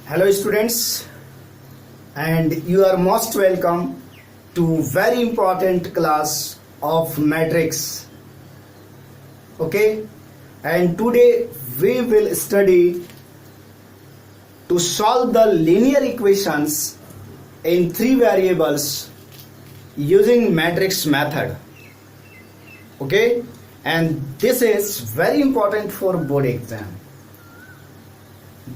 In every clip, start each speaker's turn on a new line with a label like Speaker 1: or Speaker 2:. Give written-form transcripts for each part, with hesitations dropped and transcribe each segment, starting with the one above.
Speaker 1: Hello students, and you are most welcome to very important class of matrix. Okay, and today we will study to solve the linear equations in three variables using matrix method. Okay, and this is very important for board exam.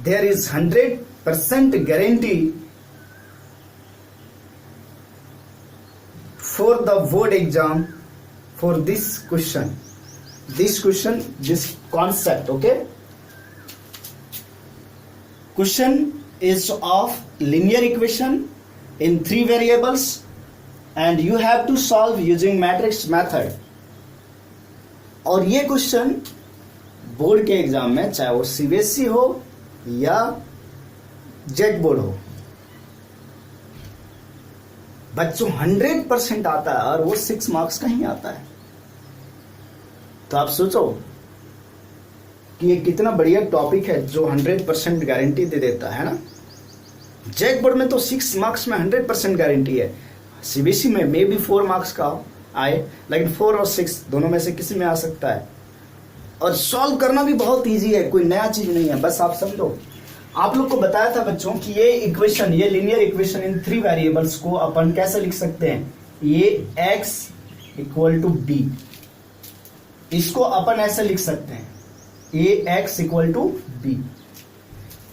Speaker 1: There is 100% guarantee for the board exam for this question, this concept. Okay, question is of linear equation in three variables and you have to solve using matrix method. और ये question board के exam में चाहे वो CBSE हो या jet board हो, बच्चों 100% आता है और वो 6 मार्क्स का ही आता है. तो आप सोचो कि ये कितना बढ़िया टॉपिक है जो 100% गारंटी दे देता है ना. जेट बोर्ड में तो 6 मार्क्स में 100% गारंटी है. सीबीएसई में मे बी 4 मार्क्स का आए, लेकिन 4 और 6 दोनों में से किसी में आ सकता है. और सॉल्व करना भी बहुत इजी है, कोई नया चीज नहीं है. बस आप समझो, आप लोग को बताया था बच्चों कि ये इक्वेशन, ये linear equation in three variables को अपन कैसे लिख सकते हैं. ये x इक्वल टू बी, इसको अपन ऐसे लिख सकते हैं, ये x इक्वल टू बी.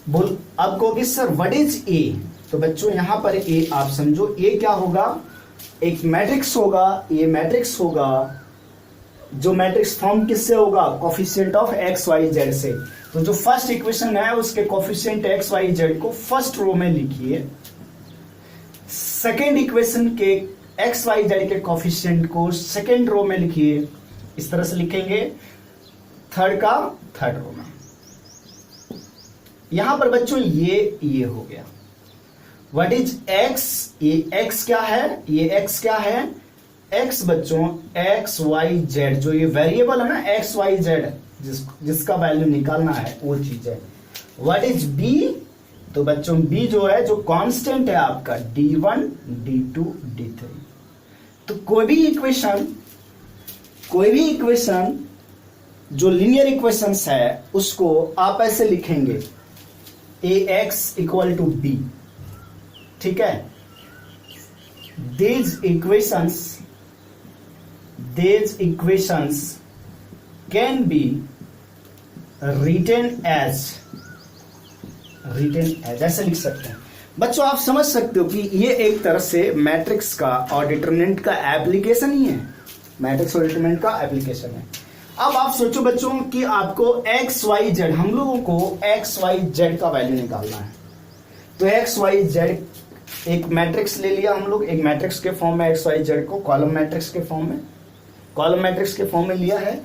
Speaker 1: बोल अब कहोगे सर व्हाट इज a, तो बच्चों यहां पर a आप समझो, a क्या होगा, एक मैट्रिक्स होगा. ये मैट्रिक्स होगा जो मैट्रिक्स फॉर्म किससे होगा, coefficient of x y z से. तो जो फर्स्ट इक्वेशन है उसके कोफिशिएंट एक्स वाई जेड को फर्स्ट रो में लिखिए, सेकेंड इक्वेशन के एक्स वाई जेड के कोफिशिएंट को सेकेंड रो में लिखिए. इस तरह से लिखेंगे, थर्ड का थर्ड रो में. यहां पर बच्चों ये हो गया. व्हाट इज x, ये x क्या है, ये x क्या है, x बच्चों x y z, जो ये वेरिएबल है ना x y z, जिसका वैल्यू निकालना है वो चीज है. व्हाट इज b, तो बच्चों b जो है, जो कांस्टेंट है आपका d1 d2 d3. तो कोई भी इक्वेशन जो लीनियर इक्वेशंस है उसको आप ऐसे लिखेंगे, ax इक्वल टू b. ठीक है, these equations can be written as ऐसे लिख सकते हैं. बच्चों आप समझ सकते हो कि ये एक तरह से मैट्रिक्स का और डिटरमिनेंट का एप्लीकेशन ही है. मैट्रिक्स और डिटरमिनेंट का एप्लीकेशन है. अब आप सोचो बच्चों कि आपको एक्स वाई जेड, हम लोगों को एक्स वाई जेड का वैल्यू निकालना है. तो एक्स वाई जेड एक मैट्रिक्स ले लिया हम लोग, एक मैट्रिक्स के फॉर्म में एक्स वाई जेड को कॉलम मैट्रिक्स के फॉर्म में लिया है.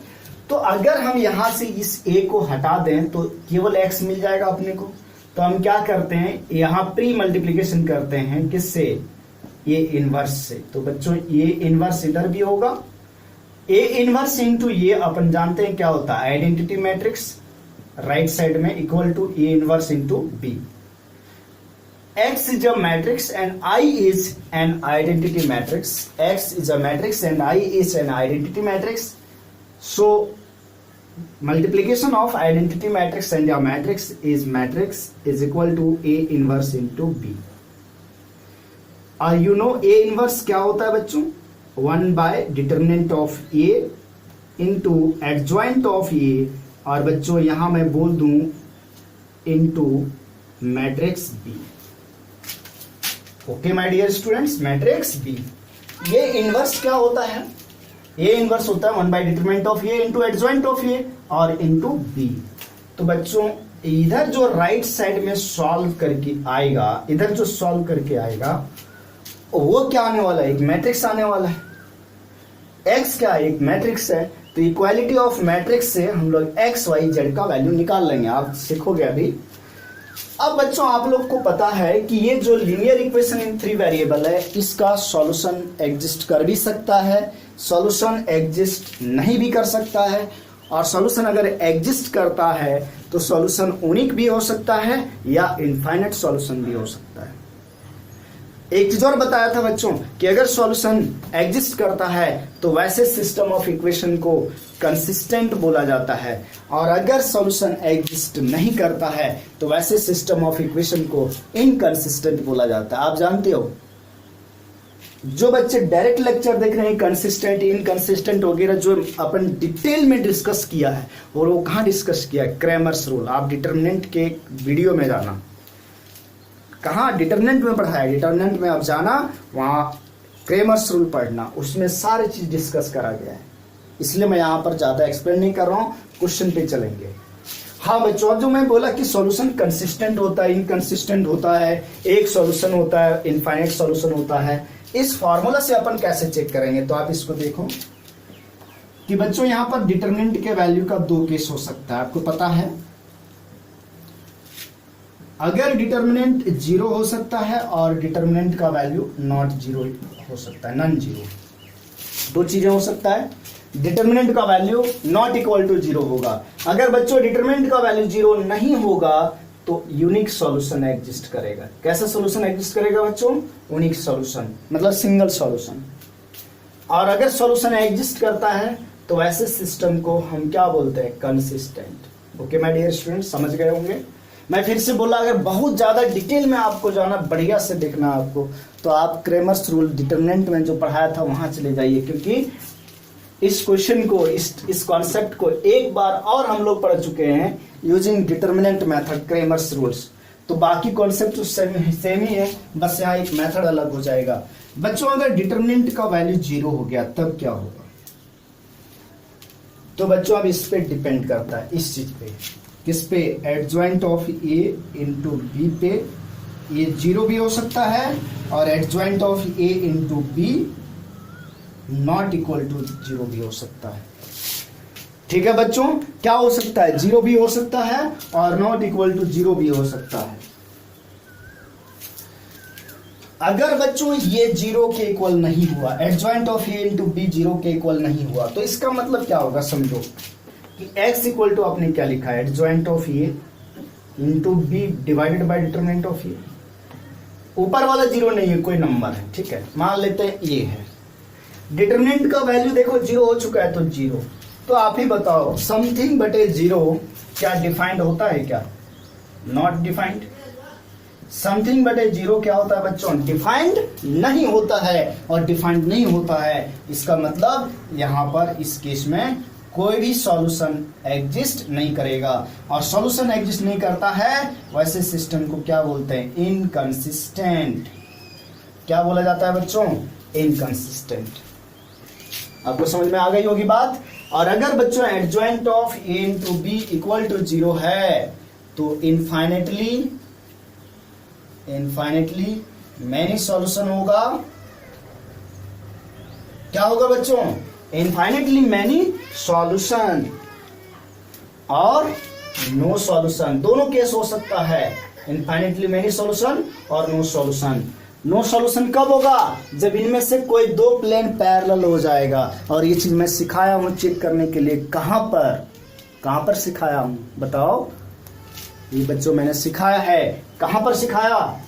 Speaker 1: तो अगर हम यहां से इस ए को हटा दें तो केवल एक्स मिल जाएगा अपने को. तो हम क्या करते हैं, यहां प्री मल्टीप्लीकेशन करते हैं किससे, ए इनवर्स से. तो बच्चों ये इनवर्स इधर भी होगा, ए इनवर्स इंटू ये अपन जानते हैं क्या होता है, आइडेंटिटी मैट्रिक्स राइट साइड में equal to A inverse into B. X is a matrix and I is an identity matrix. X is a matrix and I is an identity matrix. So multiplication of identity matrix and a matrix is equal to A inverse into B. You know A inverse क्या होता है बच्चों, 1 by determinant of A into adjoint of A, और बच्चों यहां मैं बोल दूं into matrix B. Okay my dear students, matrix B. ये इनवर्स क्या होता है, ये इनवर्स होता है 1 by determinant of A into adjoint of A और इंटू बी. तो बच्चों इधर जो राइट साइड में सॉल्व करके आएगा, इधर जो सॉल्व करके आएगा वो क्या आने वाला है, एक मैट्रिक्स आने वाला है. एक्स क्या है, एक मैट्रिक्स है. तो इक्वालिटी ऑफ मैट्रिक्स से हम लोग एक्स वाई जेड का वैल्यू निकाल लेंगे. आप सीखोगे अभी. अब बच्चों आप लोग को पता है कि ये जो linear equation in three variable है, इसका सॉल्यूशन एग्जिस्ट कर भी सकता है, सॉल्यूशन एग्जिस्ट नहीं भी कर सकता है, और सॉल्यूशन अगर एग्जिस्ट करता है तो सॉल्यूशन यूनिक भी हो सकता है या इनफाइनाइट सॉल्यूशन भी हो सकता है। एक चीज और बताया था बच्चों कि अगर सॉल्यूशन एग्जिस्ट करता है तो वैसे सिस्टम ऑफ इक्वेशन को कंसिस्टेंट बोला जाता है, और अगर सॉल्यूशन एग्जिस्ट नहीं करता है तो वैसे सिस्टम ऑफ इक्वेशन को इनकंसिस्टेंट बोला जाता है। आप जानते हो जो बच्चे डायरेक्ट लेक्चर देख रहे हैं कंसिस्टेंट इनकंसिस्टेंट वगैरह जो अपन डिटेल में डिस्कस किया है, और वो कहाँ डिस्कस किया है? Cramer's rule. आप डिटर्मिनेंट के वीडियो में जाना, कहाँ डिटर्मिनेंट में पढ़ा है, डिटर्मिनेंट में आप जाना, वहां क्रैमर्स रूल पढ़ना, उसमें सारी चीज डिस्कस करा गया है। इसलिए मैं यहाँ पर ज्यादा एक्सप्लेन नहीं कर रहा हूँ, क्वेश्चन पे चलेंगे। हाँ बच्चों, जो मैं बोला कि सॉल्यूशन कंसिस्टेंट होता है, इनकंसिस्टेंट होता है, एक सॉल्यूशन होता है, इनफाइनाइट सॉल्यूशन होता है, इस फॉर्मूला से अपन कैसे चेक करेंगे? तो आप इसको देखो कि बच्चों यहाँ पर डिटरमिनेंट के वैल्यू का दो केस हो सकता है, आपको पता है। अगर डिटरमिनेंट जीरो हो सकता है और डिटरमिनेंट का वैल्यू नॉट जीरो हो सकता है, नॉन जीरो, दो चीजें हो सकता है। डिटरमिनेंट का value not equal to zero होगा। अगर बच्चों डिटरमिनेंट का वैल्यू जीरो नहीं होगा तो यूनिक सॉल्यूशन एग्जिस्ट करेगा। कैसा सॉल्यूशन एग्जिस्ट करेगा बच्चों? यूनिक सॉल्यूशन, मतलब सिंगल सॉल्यूशन। और अगर सॉल्यूशन एग्जिस्ट करता है तो वैसे सिस्टम को हम क्या बोलते हैं? Consistent. Okay my dear student, समझ गए होंगे। मैं फिर से बोला, अगर बहुत ज्यादा डिटेल में आपको जाना, बढ़िया से देखना आपको, तो आप क्रैमर्स रूल डिटरमिनेंट में जो पढ़ाया था वहां चले जाइए, क्योंकि इस क्वेश्चन को, इस कॉन्सेप्ट को एक बार और हम लोग पढ़ चुके हैं using determinant method, Cramer's rules. तो बाकी कॉन्सेप्ट सेम ही है, बस यहाँ एक मेथड अलग हो जाएगा। बच्चों अगर डिटरमिनेंट का वैल्यू जीरो हो गया तब क्या होगा? तो बच्चों अब इस पे डिपेंड करता है, इस चीज पे, किस पे? Adjoint of A into B पे। ये जीरो भी हो सकता है और adjoint of A into B not equal to zero भी हो सकता है। ठीक है बच्चों, क्या हो सकता है? जीरो भी हो सकता है और नॉट इक्वल टू जीरो भी हो सकता है। अगर बच्चों ये जीरो के इक्वल नहीं हुआ, adjoint of A into B zero के इक्वल नहीं हुआ, तो इसका मतलब क्या होगा? समझो कि x इक्वल टू आपने क्या लिखा है? Adjoint of A into B divided by determinant of A. ऊपर वाला जीरो नहीं है, कोई नंबर है, ठीक है, मान लेते हैं ये है। डिटरमिनेंट का वैल्यू देखो जीरो हो चुका है, तो जीरो। तो आप ही बताओ, समथिंग बटे जीरो क्या डिफाइंड होता है क्या? Not defined. समथिंग बटे जीरो क्या होता है बच्चों? डिफाइंड नहीं होता है। और डिफाइंड नहीं होता है, इसका मतलब यहां पर इस केस में कोई भी सॉल्यूशन एग्जिस्ट नहीं करेगा। और सॉल्यूशन एग्जिस्ट नहीं करता है, वैसे सिस्टम को क्या बोलते हैं? इनकंसिस्टेंट। क्या बोला जाता है बच्चों? इनकंसिस्टेंट। आपको समझ में आ गई होगी बात। और अगर बच्चों adjoint of A into B equal to zero है तो इनफाइनेटली मैनी सॉल्यूशन होगा। क्या होगा बच्चों? इनफाइनेटली मैनी सॉल्यूशन और नो सॉल्यूशन, दोनों केस हो सकता है। इनफाइनेटली मैनी सॉल्यूशन और नो सॉल्यूशन। नो सॉल्यूशन कब होगा? जब इनमें से कोई दो प्लेन पैरेलल हो जाएगा। और ये चीज मैं सिखाया हूं चेक करने के लिए। कहां पर सिखाया हूं बताओ? ये बच्चों मैंने सिखाया है। कहां पर सिखाया?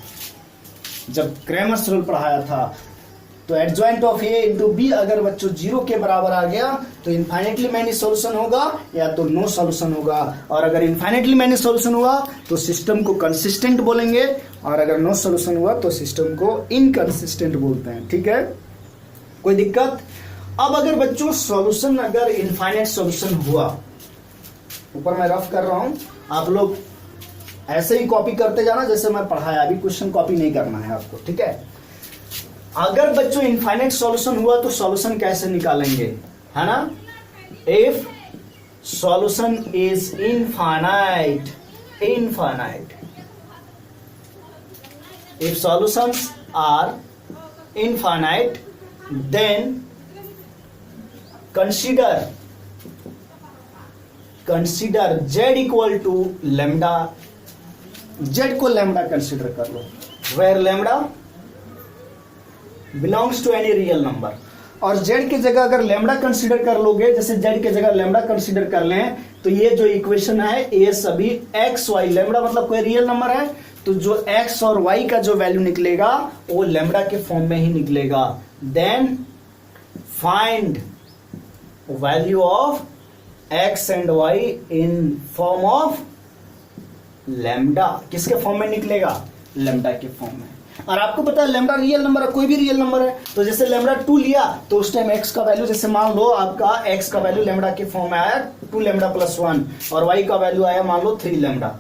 Speaker 1: जब क्रैमर्स रूल पढ़ाया था। तो adjoint of A into B अगर बच्चों जीरो के बराबर आ गया तो इनफाइनेटली मैनी सॉल्यूशन होगा या तो नो सॉल्यूशन होगा। और अगर इनफाइनेटली मैनी सॉल्यूशन हुआ तो सिस्टम को कंसिस्टेंट बोलेंगे, और अगर नो सॉल्यूशन हुआ तो सिस्टम को इनकंसिस्टेंट बोलते हैं। ठीक है, कोई दिक्कत? अब अगर बच्चों सॉल्यूशन अगर इनफाइनाइट सॉल्यूशन हुआ, ऊपर मैं रफ कर रहा हूं, आप लोग ऐसे ही कॉपी करते जाना जैसे मैं पढ़ाया। अभी क्वेश्चन कॉपी नहीं करना है आपको, ठीक है। अगर बच्चों इनफाइनाइट सॉल्यूशन हुआ तो सॉल्यूशन कैसे निकालेंगे, है ना? If solution is infinite, if solutions are infinite then consider z equal to lambda। z को lambda कंसिडर कर लो, where lambda belongs to any real number। और जेड की जगह अगर लेमडा कंसीडर कर लोगे, जैसे जेड की जगह लेमडा कंसीडर कर लें, तो ये जो इक्वेशन है ये सभी एक्स वाई, लेमडा मतलब कोई रियल नंबर है, तो जो एक्स और वाई का जो वैल्यू निकलेगा वो लेमडा के फॉर्म में ही निकलेगा। Then find value of x and y in form of lambda. किसके फॉर्म में निकलेगा? लेमडा के फॉर्म में। और आपको पता है लेमडा रियल नंबर है, कोई भी रियल नंबर है, तो जैसे लेमडा 2 लिया तो उस टाइम एक्स का वैल्यू, जैसे मान लो आपका एक्स का वैल्यू लेमडा के फॉर्म में आया 2 लेमडा प्लस 1 और वाई का वैल्यू आया मान लो 3 लेमडा।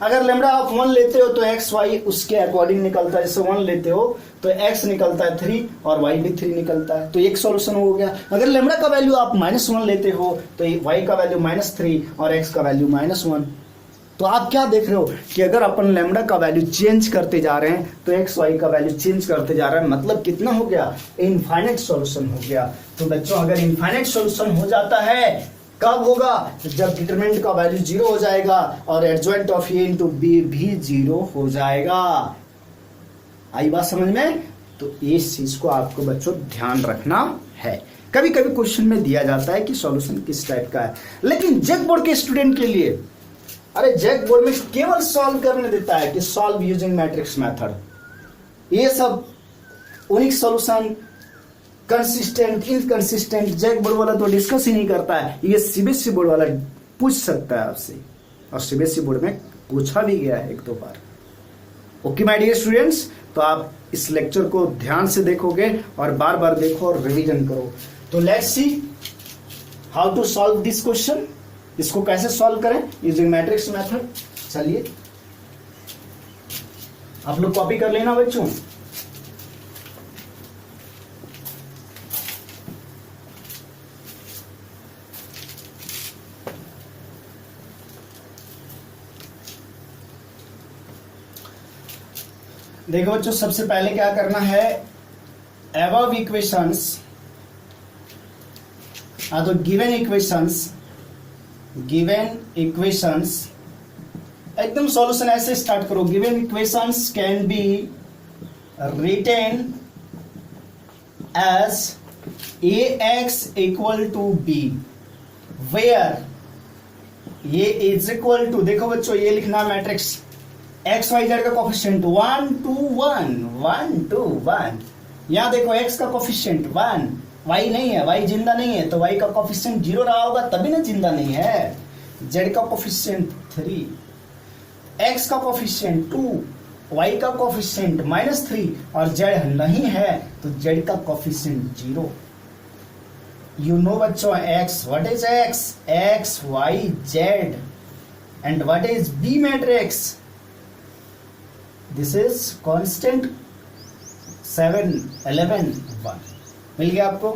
Speaker 1: अगर लेमडा आप 1 लेते हो तो एक्स वाई उसके अकॉर्डिंग निकलता है, जैसे 1 लेते हो तो एक्स निकलता है 3 और वाई भी 3 निकलता है, तो एक सॉल्यूशन हो गया। अगर लेमडा का वैल्यू आप -1 लेते हो तो वाई का वैल्यू -3 और एक्स का वैल्यू -1। तो आप क्या देख रहे हो कि अगर अपन लेमडा का वैल्यू चेंज करते जा रहे हैं तो एक्स वाई का वैल्यू चेंज करते जा रहा है, मतलब कितना हो गया? इनफाइनाइट सॉल्यूशन हो गया। तो बच्चों अगर इनफाइनाइट सॉल्यूशन हो जाता है कब होगा? जब डिटरमिनेंट का वैल्यू 0 हो जाएगा और adjoint of A into B भी 0 हो जाएगा। आई बात समझ में? तो इस चीज को आपको बच्चों ध्यान रखना है। कभी कभी क्वेश्चन में दिया जाता है कि सॉल्यूशन किस टाइप का है, लेकिन जेक बोर्ड के स्टूडेंट के लिए, अरे जेक बोर्ड में केवल सॉल्व करने देता है कि सॉल्व यूजिंग मैट्रिक्स मेथड। ये सब यूनिक सॉल्यूशन, कंसिस्टेंट, इनकंसिस्टेंट, जेक बोर्ड वाला तो डिस्कस ही नहीं करता है। ये सीबीएसई बोर्ड वाला पूछ सकता है आपसे, और सीबीएसई बोर्ड में पूछा भी गया है 1-2 बार। ओके माय डियर स्टूडेंट्स, तो आप इस लेक्चर को ध्यान से देखोगे और बार बार देखो और रिवीजन करो। तो let's see how to solve this question. इसको कैसे सॉल्व करें यूजिंग मैट्रिक्स मेथड। चलिए आप लोग कॉपी कर लेना बच्चों। देखो बच्चों, सबसे पहले क्या करना है, अबव इक्वेशंस तो गिवन इक्वेशंस एकदम सॉल्यूशन ऐसे स्टार्ट करो। Given equations can be written as ax equal to B where ये इज इक्वल टू, देखो बच्चों ये लिखना मैट्रिक्स एक्स वाई जेड का कोफिशिएंट 1 2 1 1 2 1। यहां देखो एक्स का कोफिशिएंट 1, वाई नहीं है, वाई जिंदा नहीं है, तो वाई का कोफिशिएंट 0 रहा होगा तभी ना जिंदा नहीं है। जेड का कोफिशिएंट 3, एक्स का कोफिशिएंट 2, वाई का कोफिशिएंट -3 और जेड नहीं है तो जेड का कोफिशिएंट 0। यू नो बच्चों x, what is x? X y z. And what is B matrix? This is constant 7 11 1। मिल गया आपको?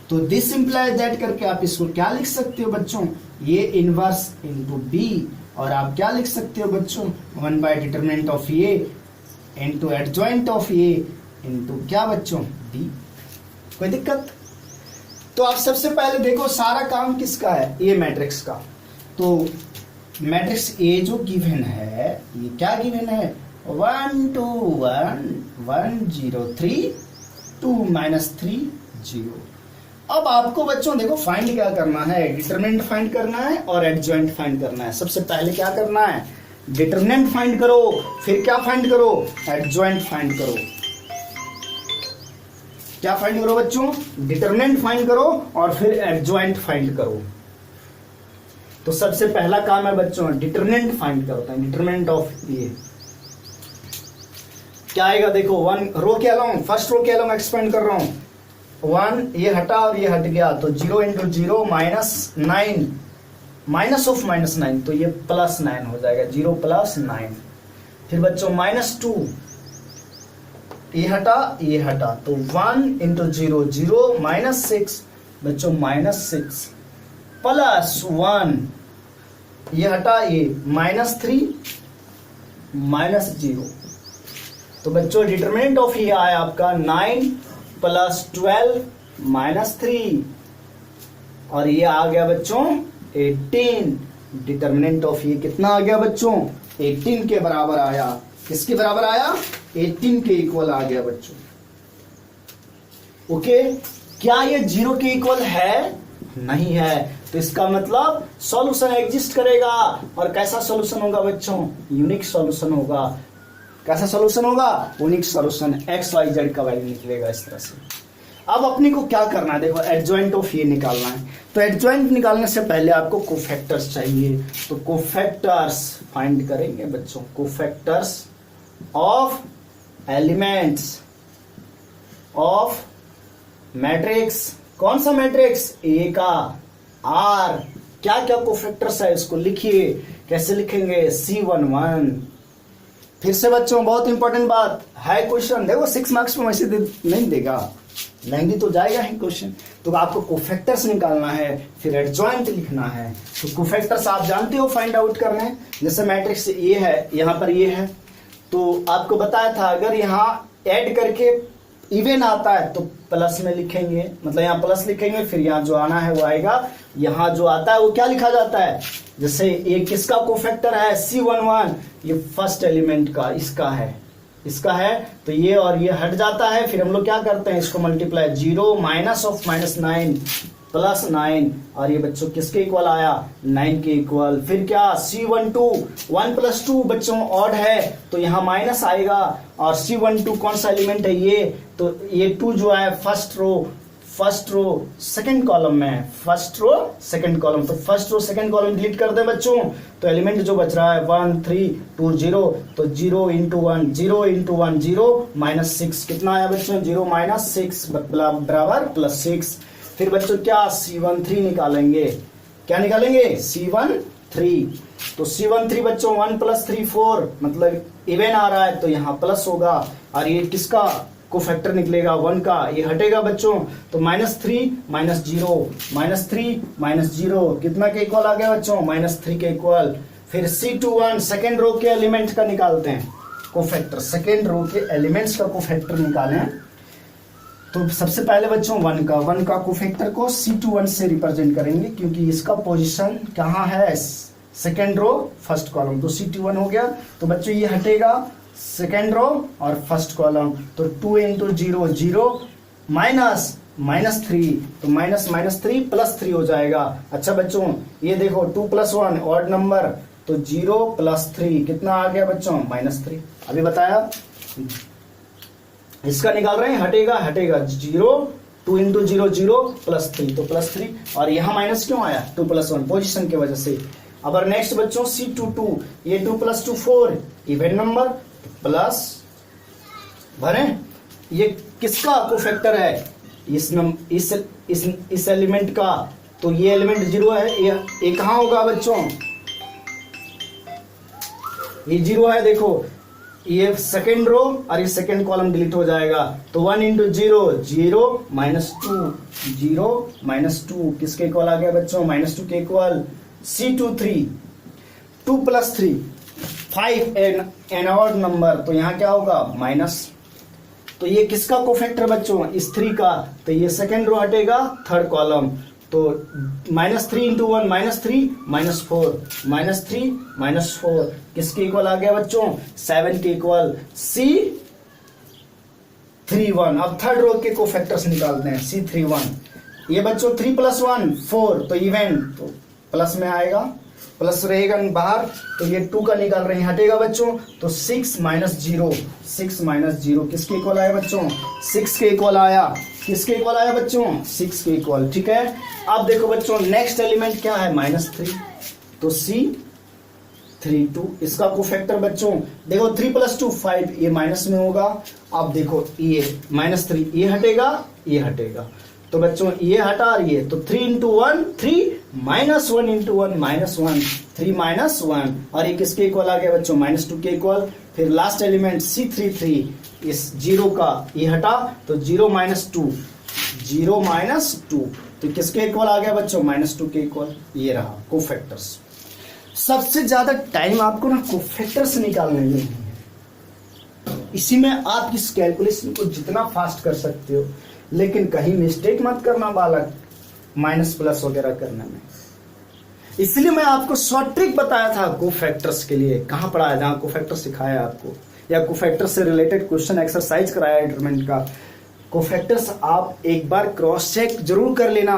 Speaker 1: तो दिस इंप्लाइज दैट करके आप इसको क्या लिख सकते हो बच्चों, ये इनवर्स इनटू बी, और आप क्या लिख सकते हो बच्चों 1 by determinant of A into adjoint of A into क्या बच्चों बी। कोई दिक्कत? तो आप सबसे पहले देखो सारा काम किसका है, ए मैट्रिक्स का। तो मैट्रिक्स ए जो गिवन है, ये क्या गिवन है 1 2 1 1 0 3 2 -3 0। अब आपको बच्चों देखो फाइंड क्या करना है, डिटरमिनेंट फाइंड करना है और एडजॉइंट फाइंड करना है। सबसे पहले क्या करना है, डिटरमिनेंट फाइंड करो, फिर क्या फाइंड करो, एडजॉइंट फाइंड करो। क्या फाइंड करो बच्चों, डिटरमिनेंट फाइंड करो और फिर एडजॉइंट फाइंड करो। तो सबसे पहला काम है बच्चों डिटरमिनेंट फाइंड करता है, डिटरमिनेंट ऑफ ए क्या आएगा देखो 1 रो के अलोंग, फर्स्ट रो के अलोंग एक्सपेंड कर रहा हूं, 1 ये हटा और ये हट गया तो 0 × 0 -9 माइनस ऑफ -9 तो ये +9 हो जाएगा, 0 + 9। फिर बच्चों -2 ये हटा तो 1 × 0 0 -6 बच्चों -6 +1 ये हटा ये -3 -0। तो बच्चों डिटरमिनेंट ऑफ ये आया आपका 9 + 12 -3 और ये आ गया बच्चों 18। डिटरमिनेंट ऑफ ये कितना आ गया बच्चों 18 के बराबर आया। किसके बराबर आया 18 के इक्वल आ गया बच्चों। ओके क्या ये 0 के इक्वल है? नहीं है। तो इसका मतलब सॉल्यूशन एग्जिस्ट करेगा। और कैसा सॉल्यूशन होगा बच्चों? यूनिक सॉल्यूशन होगा। कैसा सॉल्यूशन होगा? Unique solution. X y z का वैल्यू निकलेगा इस तरह से। अब अपने को क्या करना है? देखो एडजॉइंट ऑफ ये निकालना है। तो एडजॉइंट निकालने से पहले आपको कोफैक्टर्स चाहिए। तो कोफैक्टर्स फाइंड करेंगे बच्चों। Cofactors of elements of matrix. कौन सा मैट्रिक्स? ए का आर। क्या क्या कोफैक्टर्स है इसको लिखिए। कैसे लिखेंगे? C11। फिर से बच्चों बहुत इंपॉर्टेंट बात है, क्वेश्चन देखो 6 मार्क्स में वैसे नहीं देगा, लेंगी तो जाएगा ही क्वेश्चन। तो आपको कोफैक्टर्स निकालना है, फिर एडजॉइंट लिखना है। तो कोफैक्टर्स आप जानते हो फाइंड आउट करने। जैसे मैट्रिक्स ये है, यहाँ पर ये है, तो आपको बताया था अगर यहाँ ऐड करके इवन आता है तो प्लस में लिखेंगे, मतलब यहाँ प्लस लिखेंगे, फिर यहाँ जो आना है वो आएगा। यहाँ जो आता है वो क्या लिखा जाता है? जैसे ये किसका कोफैक्टर है? C11। ये फर्स्ट एलिमेंट का इसका है, तो ये और ये हट जाता है। फिर हम लोग क्या करते हैं? इसको मल्टीप्लाई 0 माइनस ऑफ -9 प्लस 9। और ये बच्चों किसके इक्वल आया? 9 के इक्वल। फिर क्या? C12 1 + 2 बच्चों ऑड है तो यहाँ माइनस आएगा। और C12 कौन सा एलिमेंट है? ये तो ये 2 जो है फर्स्ट रो सेकंड कॉलम में है। फर्स्ट रो सेकंड कॉलम, तो first row second column delete कर दे बच्चों। तो एलिमेंट जो बच रहा है 1 3 2 0, तो 0 × 1 0 × 1 0 -6 कितना आया बच्चों? 0 - 6 बराबर +6। फिर बच्चों क्या? C13 निकालेंगे। क्या निकालेंगे? C13। तो C13 बच्चों 1 + 3 4, मतलब इवन आ रहा है तो यहाँ प्लस होगा। और ये किसका कोफैक्टर निकलेगा? 1 का। ये हटेगा बच्चों तो -3 - 0 कितना के इक्वल आ गया बच्चों? -3 के इक्वल। फिर C21 सेकेंड रो के एलिमेंट का निकालते हैं कोफैक्टर। सेकेंड रो के एलिमेंट्स का कोफैक्टर निकालें तो सबसे पहले बच्चों 1 का कोफैक्टर को C21 से रिप्रेजेंट करेंगे, क्योंकि इसका पोजीशन कहाँ है? Second row first column. तो C21 हो गया। तो बच्चों ये हटेगा सेकेंड रो और फर्स्ट कॉलम, तो 2 × 0 0 -3, तो -3 + 3 हो जाएगा। अच्छा बच्चों ये देखो 2 + 1 ऑड नंबर, तो 0 + 3 कितना आ गया बच्चों? -3। अभी बताया इसका निकाल रहे हैं, हटेगा 0 2 × 0 0 +3, तो +3। और यहाँ माइनस क्यों आया? 2 + 1 पोजीशन की वजह से। अब नेक्स्ट बच्चों C22, ये 2 + 2 4 इवन नंबर, प्लस भरे। ये किसका कोफैक्टर है? इस एलिमेंट का। तो ये एलिमेंट 0 है, ये कहाँ होगा बच्चों? ये 0 है। देखो ये सेकेंड रो और ये सेकेंड कॉलम डिलीट हो जाएगा। तो 1 × 0 0 -2 2 किसके इक्वल आ गया बच्चों? -2 के equal. C23 2 + 3 5 N odd number, तो यहाँ क्या होगा? माइनस। तो ये किसका कोफैक्टर बच्चों? इस 3 का। तो ये सेकेंड रो हटेगा, थर्ड कॉलम, तो -3 × 1 -3 -4 -3 -4 किसके इक्वल आ गया बच्चों? 7 के इक्वल। C31। अब थर्ड रो के कोफैक्टर्स निकालते हैं। C31 ये बच्चों 3 + 1 4, तो इवन, तो प्लस में आएगा, प्लस रहेगा बाहर। तो ये 2 का निकाल रहे हैं, हटेगा बच्चों। तो 6 - 0 किसके इक्वल आया बच्चों? 6 के इक्वल आया। किसके इक्वल आया बच्चों? 6 के इक्वल। ठीक है। अब देखो बच्चों नेक्स्ट एलिमेंट क्या है? -3, तो C32 इसका कोफैक्टर बच्चों देखो 3 + 2 5, ये माइनस में होगा। अब देखो ये -3, ये हटेगा, तो बच्चों ये हटा और ये, तो 3 × 1 3 -1 × 1 3 -1, और ये किसके इक्वल आ गया बच्चों? -2 के इक्वल। फिर लास्ट एलिमेंट C33, इस 0 का ये हटा, तो 0 -2 तो किसके इक्वल आ गया बच्चों? -2 के इक्वल। ये रहा कोफैक्टर्स। सबसे ज्यादा टाइम आपको ना कोफैक्टर्स निकालने में है। इसी में आप इस कैलकुलेशन को जितना फास्ट कर सकते हो, लेकिन कहीं मिस्टेक मत करना बालक, माइनस प्लस वगैरह करने में। इसलिए मैं आपको शॉर्ट ट्रिक बताया था कोफैक्टर्स के लिए। कहाँ पढ़ाया? जहाँ कोफैक्टर सिखाया आपको, या कोफैक्टर से रिलेटेड क्वेश्चन एक्सरसाइज कराया डिटरमिनेंट का, कोफैक्टर्स आप एक बार क्रॉस चेक जरूर कर लेना।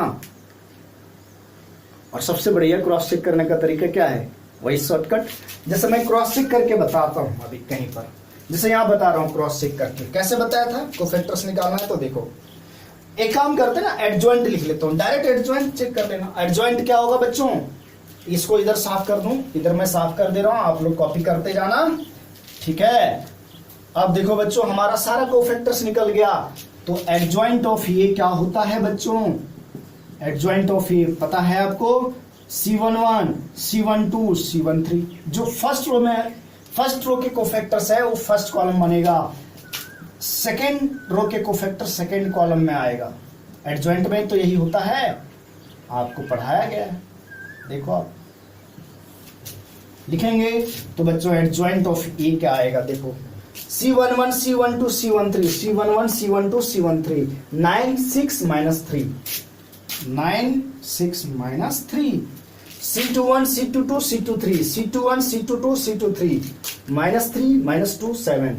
Speaker 1: और सबसे बढ़िया क्रॉस चेक करने का तरीका क्या है, वही शॉर्टकट। जैसे मैं क्रॉस चेक करके बताता हूं अभी कहीं पर, जैसे यहां बता रहा हूं क्रॉस चेक करके कैसे बताया था। कोफैक्टर्स निकालना है तो देखो एक काम करते हैं ना, एडजॉइंट लिख लेता हूं, डायरेक्ट एडजॉइंट चेक कर लेना। एडजॉइंट क्या होगा बच्चों, इसको इधर साफ कर दूं, इधर मैं साफ कर दे रहा हूं, आप लोग कॉपी करते जाना, ठीक है। अब देखो बच्चों हमारा सारा कोफैक्टर्स निकल गया। तो एडजॉइंट ऑफ ये क्या होता है बच्चों, एडजॉइंट ऑफ ये पता है आपको, C11, C12, C13। जो फर्स्ट रो में, फर्स्ट रो के कोफैक्टर्स है वो फर्स्ट कॉलम बनेगा, सेकेंड रो के कोफैक्टर सेकेंड कॉलम में आएगा। एडजॉइंट में तो यही होता है, आपको पढ़ाया गया है। देखो आप लिखेंगे तो बच्चों एडजॉइंट ऑफ ए क्या आएगा, देखो C11, C12, C13, C11, C12, C13, 9, 6 -3, 9, 6 -3, C21, C22, C23, C21, C22, C23, -3, -2, 7,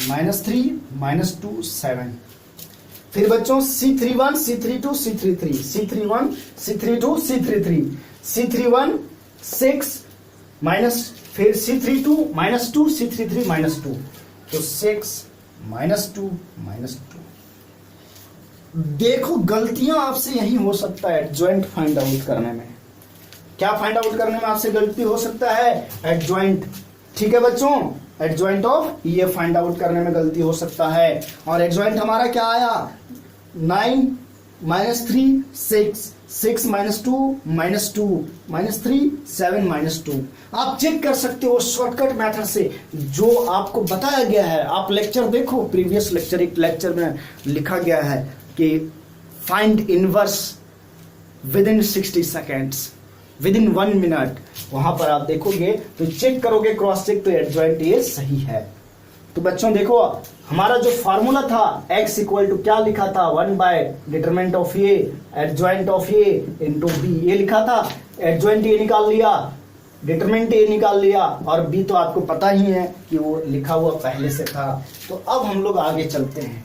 Speaker 1: -3, -2, 7। फिर बच्चों C31, C32, C33, C31, C32, C33, C31, 6 minus, फिर C32, -2, C33, -2, तो 6 -2, -2। देखो गलतियां आपसे यही हो सकता है एडजॉइंट फाइंड आउट करने में। क्या फाइंड आउट करने में आपसे गलती हो सकता है, एडजॉइंट, ठीक है बच्चों, एडजॉइंट ऑफ ये फाइंड आउट करने में गलती हो सकता है। और एडजॉइंट हमारा क्या आया, 9 -3 6, 6 -2 -2, -3 7 -2। आप चेक कर सकते हो शॉर्टकट मेथड से जो आपको बताया गया है। आप लेक्चर देखो, प्रीवियस लेक्चर, एक लेक्चर में लिखा गया है कि find inverse with in 60 seconds, with in 1 minute. वहां पर आप देखोगे तो चेक करोगे क्रॉस चेक, तो एडजॉइंट ये सही है। तो बच्चों देखो हमारा जो फार्मूला था x इक्वल टू क्या लिखा था, 1 by determinant of A adjoint of A into B, ये लिखा था। एडजॉइंट ए निकाल लिया, डिटरमिनेंट ए निकाल लिया, और बी तो आपको पता ही है कि वो लिखा हुआ पहले से था। तो अब हम लोग आगे चलते हैं,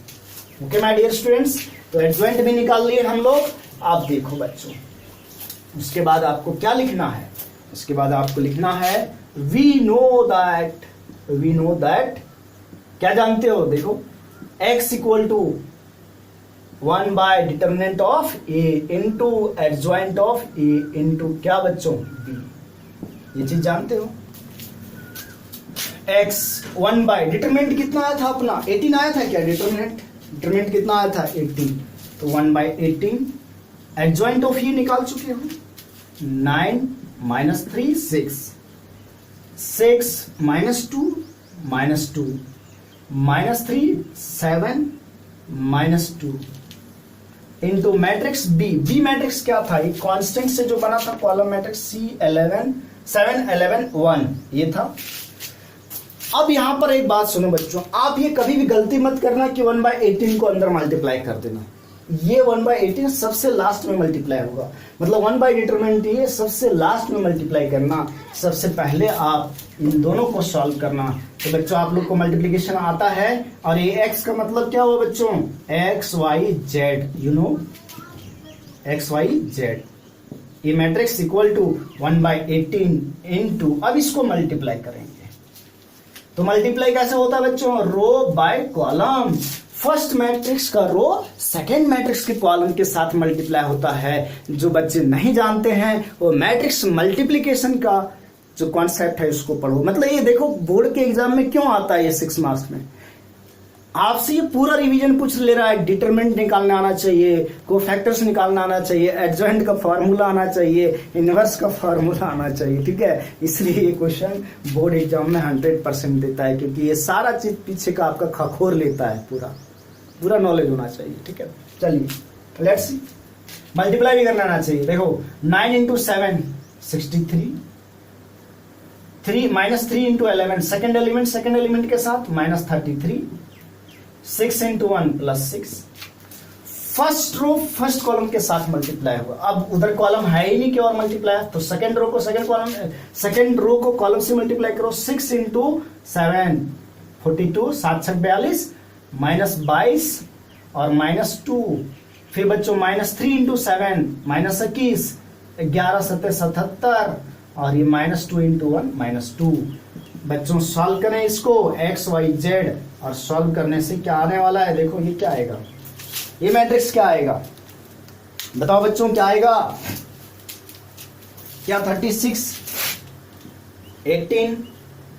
Speaker 1: ओके माय डियर स्टूडेंट्स। तो एडजॉइंट भी निकाल लिए हम लोग। आप देखो बच्चों उसके बाद आपको क्या लिखना है, उसके बाद आपको लिखना है वी नो दैट, क्या जानते हो, देखो x equal to 1 by determinant of a into adjoint of a into क्या बच्चों, b। ये चीज जानते हो। x 1 बाय डिटरमिनेंट कितना आया था अपना, 18 आया था क्या, डिटरमिनेंट कितना आया था, 18, तो 1 बाय 18। एडजॉइंट ऑफ ये निकाल चुके हो, 9 -3 6, 6 -2 -2, -3 7 -2 इंटू मैट्रिक्स बी मैट्रिक्स क्या था, एक कांस्टेंट से जो बना था कॉलम मैट्रिक्स C11 7 11 1 ये था। अब यहां पर एक बात सुनो बच्चों, आप ये कभी भी गलती मत करना कि 1 बाय 18 को अंदर मल्टीप्लाई कर देना। ये 1 बाय 18 सबसे लास्ट में मल्टीप्लाई होगा, मतलब 1 बाय डिटरमिनेंट ये सबसे लास्ट में मल्टीप्लाई करना। सबसे पहले आप इन दोनों को सॉल्व करना। तो बच्चों आप लोग को मल्टीप्लिकेशन आता है, और ये x का मतलब क्या हुआ बच्चों, x y z, you know x y z। ये matrix equal to 1 by 18 into, अब इसको मल्टीप्लाई करेंगे। तो मल्टीप्लाई कैसे होता है बच्चों, रो बाय कॉलम। फर्स्ट मैट्रिक्स का रो सेकेंड मैट्रिक्स के कॉलम के साथ मल्टीप्लाई होता है। जो बच्चे नहीं जानते हैं वो मैट्रिक्स मल्टीप्लिकेशन का जो कॉन्सेप्ट है उसको पढ़ो। मतलब ये देखो बोर्ड के एग्जाम में क्यों आता है, ये 6 मार्क्स में आपसे ये पूरा रिवीजन पूछ ले रहा है। डिटरमिनेंट निकालना आना चाहिए, कोफैक्टर्स निकालना आना चाहिए, एडजॉइंट का फार्मूला आना चाहिए, इनवर्स का फार्मूला आना चाहिए, ठीक है। इसलिए ये क्वेश्चन बोर्ड एग्जाम में 100% देता है, क्योंकि ये सारा चीज पीछे का आपका खखोर लेता है, पूरा नॉलेज होना चाहिए, ठीक है। चलिए लेट्स सी, मल्टीप्लाई भी करना आना चाहिए। देखो 9 इंटू 7 63, 3 -3 इंटू 11 सेकेंड एलिमेंट के साथ -33, 6 into 1 +6। First row first column के साथ मल्टीप्लाई हुआ। अब उधर कॉलम है ही नहीं कि और मल्टीप्लाई, तो सेकेंड रो को कॉलम से मल्टीप्लाई करो। 6 इंटू 7 42, 7 6 42, -22 और -2, फिर बच्चों -3 इंटू 7 -21, 11 7 77, और ये -2 इंटू 1 -2। बच्चों सॉल्व करें इसको x y z, और सॉल्व करने से क्या आने वाला है, देखो ये क्या आएगा, ये मैट्रिक्स क्या आएगा, बताओ बच्चों क्या आएगा, क्या 36 18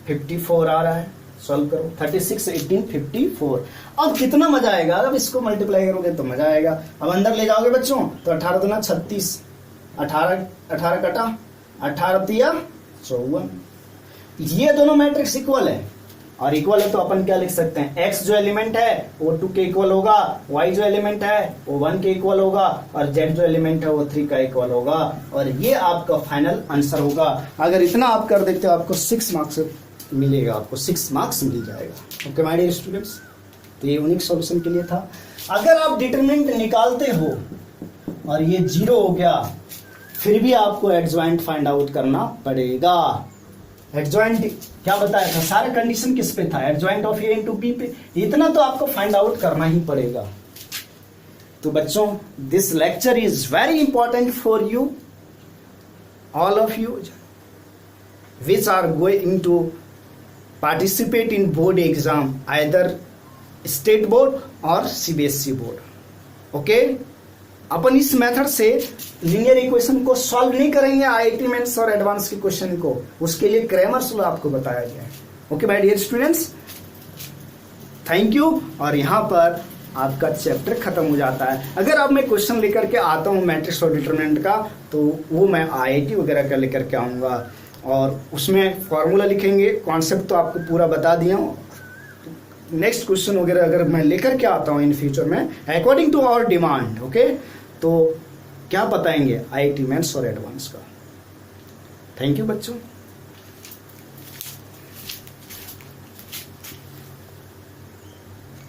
Speaker 1: 54 आ रहा है, सॉल्व करो 36 18 54। अब कितना मजा आएगा, अब इसको मल्टीप्लाई करोगे तो मजा आएगा। अब अंदर ले जाओगे बच्चों तो 18 दूना 36, 18 कटा, 18 तिया 54। ये दोनों मैट्रिक्स इक्वल है, और इक्वल है तो अपन क्या लिख सकते हैं, x जो एलिमेंट है वो 2 के इक्वल होगा, y जो एलिमेंट है वो 1 के इक्वल होगा, और z जो एलिमेंट है वो 3 का इक्वल होगा, और ये आपका फाइनल आंसर होगा। अगर इतना आप कर देते हो आपको 6 मार्क्स मिलेगा, आपको 6 मार्क्स मिल जाएगा। ओके माय डियर स्टूडेंट्स, तो ये यूनिक सॉल्यूशन के लिए था। अगर आप डिटरमिनेंट निकालते हो और ये 0 हो गया, फिर भी आपको एडजॉइंट फाइंड आउट करना पड़ेगा। एडजॉइंट क्या बताया था, सारा कंडीशन किस पे था, adjoint of A into B पे, इतना तो आपको फाइंड आउट करना ही पड़ेगा। तो बच्चों this lecture is very important for you, all of you which are going to participate in board exam, either state board or CBSE board. Okay, अपन इस मेथड से लीनियर इक्वेशन को सॉल्व नहीं करेंगे, आईआईटी मेंस और advance के question को, उसके लिए क्रैमर्स लॉ आपको बताया गया है। Okay my dear students, thank you. और यहाँ पर आपका चैप्टर खत्म हो जाता है। अगर अब मैं क्वेश्चन लेकर के आता हूँ मैट्रिक्स और डिटरमिनेंट का, तो वो मैं आईआईटी वगैरह का लेकर के आऊँगा, और उसमें फॉर्मूला लिखेंगे, कॉन्सेप्ट तो आपको पूरा बता दिया हूँ। नेक्स्ट क्वेश्चन वगैरह अगर मैं लेकर के आता हूँ इन फ्यूचर में according to our demand, okay, तो क्या बताएंगे आईआईटी मेंस और एडवांस का। थैंक यू बच्चों।